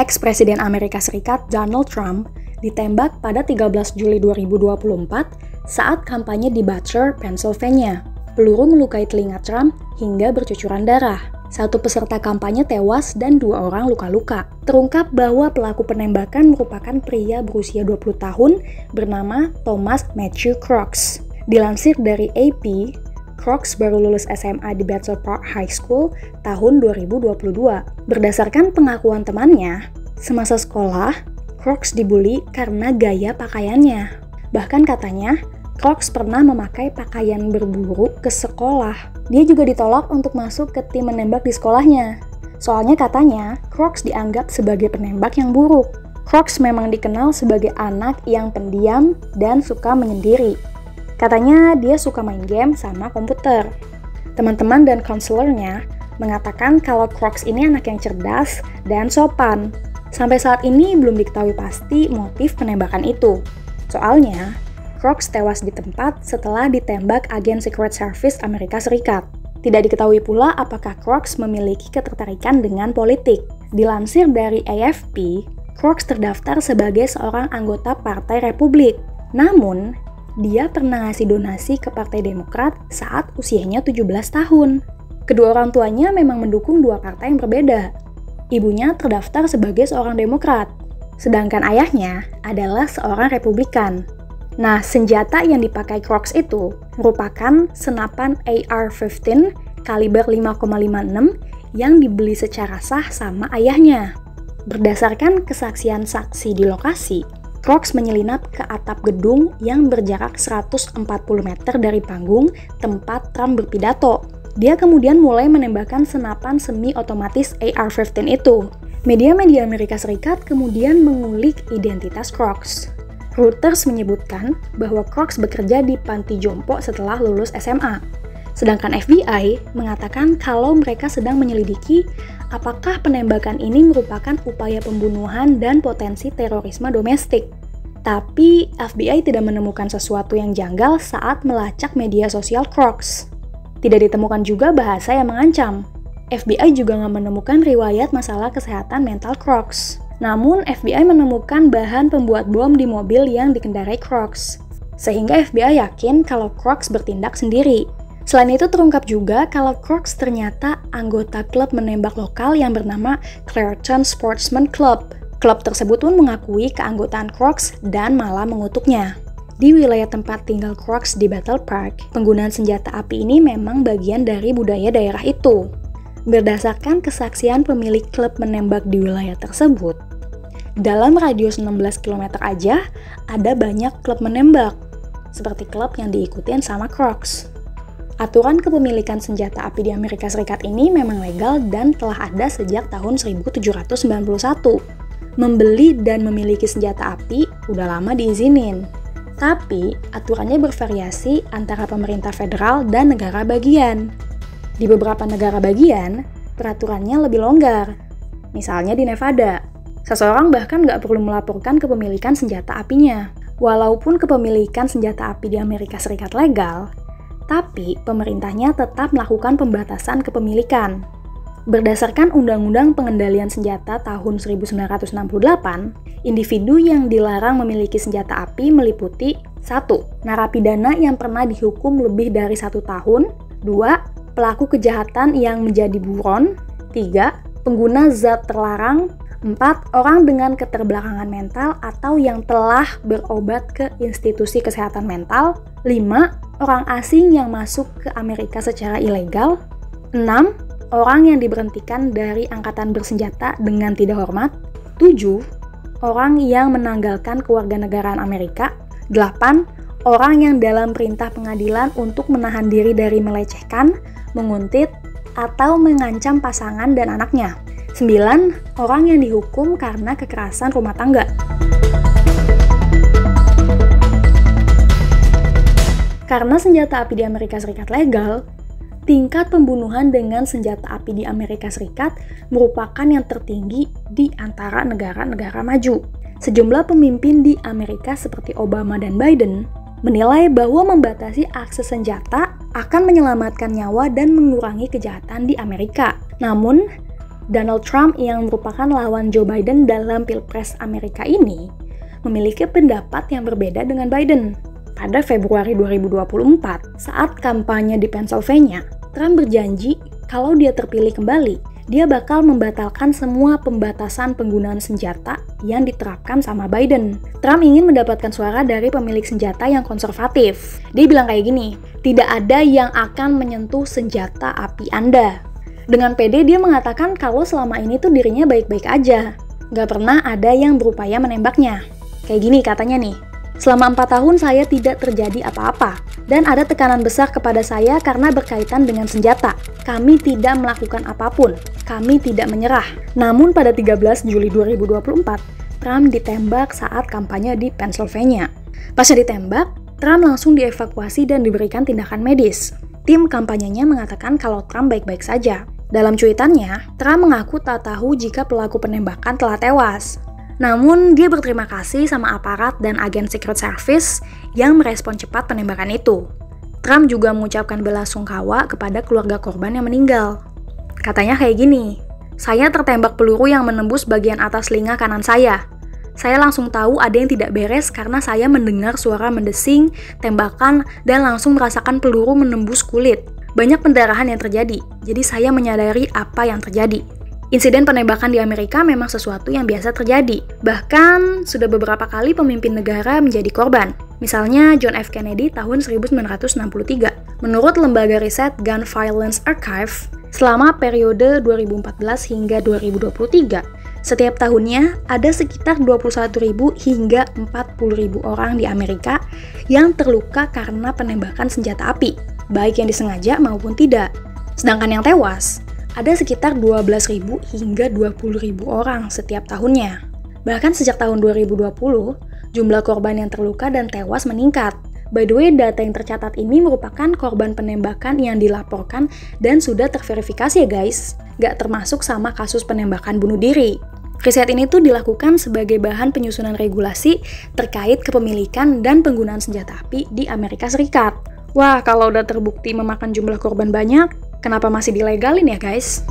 Ex-Presiden Amerika Serikat Donald Trump ditembak pada 13 Juli 2024 saat kampanye di Butler, Pennsylvania. Peluru melukai telinga Trump hingga bercucuran darah. Satu peserta kampanye tewas dan 2 orang luka-luka. Terungkap bahwa pelaku penembakan merupakan pria berusia 20 tahun bernama Thomas Matthew Crooks. Dilansir dari AP, Crooks baru lulus SMA di Bethel Park High School tahun 2022. Berdasarkan pengakuan temannya, semasa sekolah, Crooks dibully karena gaya pakaiannya. Bahkan katanya, Crooks pernah memakai pakaian berburu ke sekolah. Dia juga ditolak untuk masuk ke tim menembak di sekolahnya. Soalnya katanya, Crooks dianggap sebagai penembak yang buruk. Crooks memang dikenal sebagai anak yang pendiam dan suka menyendiri. Katanya dia suka main game sama komputer. Teman-teman dan konselornya mengatakan kalau Crooks ini anak yang cerdas dan sopan. Sampai saat ini belum diketahui pasti motif penembakan itu. Soalnya, Crooks tewas di tempat setelah ditembak agen Secret Service Amerika Serikat. Tidak diketahui pula apakah Crooks memiliki ketertarikan dengan politik. Dilansir dari AFP, Crooks terdaftar sebagai seorang anggota Partai Republik. Namun, dia pernah ngasih donasi ke Partai Demokrat saat usianya 17 tahun. Kedua orang tuanya memang mendukung dua partai yang berbeda. Ibunya terdaftar sebagai seorang Demokrat, sedangkan ayahnya adalah seorang Republikan. Nah, senjata yang dipakai Crooks itu merupakan senapan AR-15 kaliber 5,56 yang dibeli secara sah sama ayahnya. Berdasarkan kesaksian saksi di lokasi, Crooks menyelinap ke atap gedung yang berjarak 140 meter dari panggung tempat Trump berpidato. Dia kemudian mulai menembakkan senapan semi-otomatis AR-15 itu. Media-media Amerika Serikat kemudian mengulik identitas Crooks. Reuters menyebutkan bahwa Crooks bekerja di panti jompo setelah lulus SMA. Sedangkan FBI mengatakan kalau mereka sedang menyelidiki apakah penembakan ini merupakan upaya pembunuhan dan potensi terorisme domestik. Tapi FBI tidak menemukan sesuatu yang janggal saat melacak media sosial Crooks. Tidak ditemukan juga bahasa yang mengancam. FBI juga nggak menemukan riwayat masalah kesehatan mental Crooks. Namun, FBI menemukan bahan pembuat bom di mobil yang dikendarai Crooks. Sehingga FBI yakin kalau Crooks bertindak sendiri. Selain itu terungkap juga kalau Crooks ternyata anggota klub menembak lokal yang bernama Clairton Sportsman Club. Klub tersebut pun mengakui keanggotaan Crooks dan malah mengutuknya. Di wilayah tempat tinggal Crooks di Bethel Park, penggunaan senjata api ini memang bagian dari budaya daerah itu. Berdasarkan kesaksian pemilik klub menembak di wilayah tersebut, dalam radius 16 km aja ada banyak klub menembak, seperti klub yang diikutin sama Crooks. Aturan kepemilikan senjata api di Amerika Serikat ini memang legal dan telah ada sejak tahun 1791. Membeli dan memiliki senjata api udah lama diizinin. Tapi, aturannya bervariasi antara pemerintah federal dan negara bagian. Di beberapa negara bagian, peraturannya lebih longgar. Misalnya di Nevada, seseorang bahkan nggak perlu melaporkan kepemilikan senjata apinya. Walaupun kepemilikan senjata api di Amerika Serikat legal, tapi pemerintahnya tetap melakukan pembatasan kepemilikan. Berdasarkan Undang-Undang Pengendalian Senjata tahun 1968, individu yang dilarang memiliki senjata api meliputi 1. Narapidana yang pernah dihukum lebih dari 1 tahun. 2. Pelaku kejahatan yang menjadi buron. 3. Pengguna zat terlarang. 4. Orang dengan keterbelakangan mental atau yang telah berobat ke institusi kesehatan mental. 5. Orang asing yang masuk ke Amerika secara ilegal. 6. Orang yang diberhentikan dari angkatan bersenjata dengan tidak hormat. 7. Orang yang menanggalkan kewarganegaraan Amerika. 8. Orang yang dalam perintah pengadilan untuk menahan diri dari melecehkan, menguntit, atau mengancam pasangan dan anaknya. 9. Orang yang dihukum karena kekerasan rumah tangga. Karena senjata api di Amerika Serikat legal, tingkat pembunuhan dengan senjata api di Amerika Serikat merupakan yang tertinggi di antara negara-negara maju. Sejumlah pemimpin di Amerika seperti Obama dan Biden menilai bahwa membatasi akses senjata akan menyelamatkan nyawa dan mengurangi kejahatan di Amerika. Namun, Donald Trump yang merupakan lawan Joe Biden dalam Pilpres Amerika ini memiliki pendapat yang berbeda dengan Biden. Pada Februari 2024, saat kampanye di Pennsylvania, Trump berjanji kalau dia terpilih kembali, dia bakal membatalkan semua pembatasan penggunaan senjata yang diterapkan sama Biden. Trump ingin mendapatkan suara dari pemilik senjata yang konservatif. Dia bilang kayak gini, tidak ada yang akan menyentuh senjata api Anda. Dengan pede dia mengatakan kalau selama ini tuh dirinya baik-baik aja. Gak pernah ada yang berupaya menembaknya. Kayak gini katanya nih, selama 4 tahun saya tidak terjadi apa-apa, dan ada tekanan besar kepada saya karena berkaitan dengan senjata. Kami tidak melakukan apapun, kami tidak menyerah. Namun pada 13 Juli 2024, Trump ditembak saat kampanye di Pennsylvania. Pasca ditembak, Trump langsung dievakuasi dan diberikan tindakan medis. Tim kampanyenya mengatakan kalau Trump baik-baik saja. Dalam cuitannya, Trump mengaku tak tahu jika pelaku penembakan telah tewas. Namun, dia berterima kasih sama aparat dan agen Secret Service yang merespon cepat penembakan itu. Trump juga mengucapkan belasungkawa kepada keluarga korban yang meninggal. Katanya kayak gini, saya tertembak peluru yang menembus bagian atas telinga kanan saya. Saya langsung tahu ada yang tidak beres karena saya mendengar suara mendesing, tembakan, dan langsung merasakan peluru menembus kulit. Banyak pendarahan yang terjadi, jadi saya menyadari apa yang terjadi. Insiden penembakan di Amerika memang sesuatu yang biasa terjadi. Bahkan, sudah beberapa kali pemimpin negara menjadi korban. Misalnya John F. Kennedy tahun 1963. Menurut lembaga riset Gun Violence Archive, selama periode 2014 hingga 2023, setiap tahunnya ada sekitar 21.000 hingga 40.000 orang di Amerika yang terluka karena penembakan senjata api, baik yang disengaja maupun tidak. Sedangkan yang tewas, ada sekitar 12.000 hingga 20.000 orang setiap tahunnya. Bahkan sejak tahun 2020, jumlah korban yang terluka dan tewas meningkat. By the way, data yang tercatat ini merupakan korban penembakan yang dilaporkan dan sudah terverifikasi ya guys. Gak termasuk sama kasus penembakan bunuh diri. Riset ini tuh dilakukan sebagai bahan penyusunan regulasi terkait kepemilikan dan penggunaan senjata api di Amerika Serikat. Wah, kalau udah terbukti memakan jumlah korban banyak, kenapa masih dilegalin ya guys?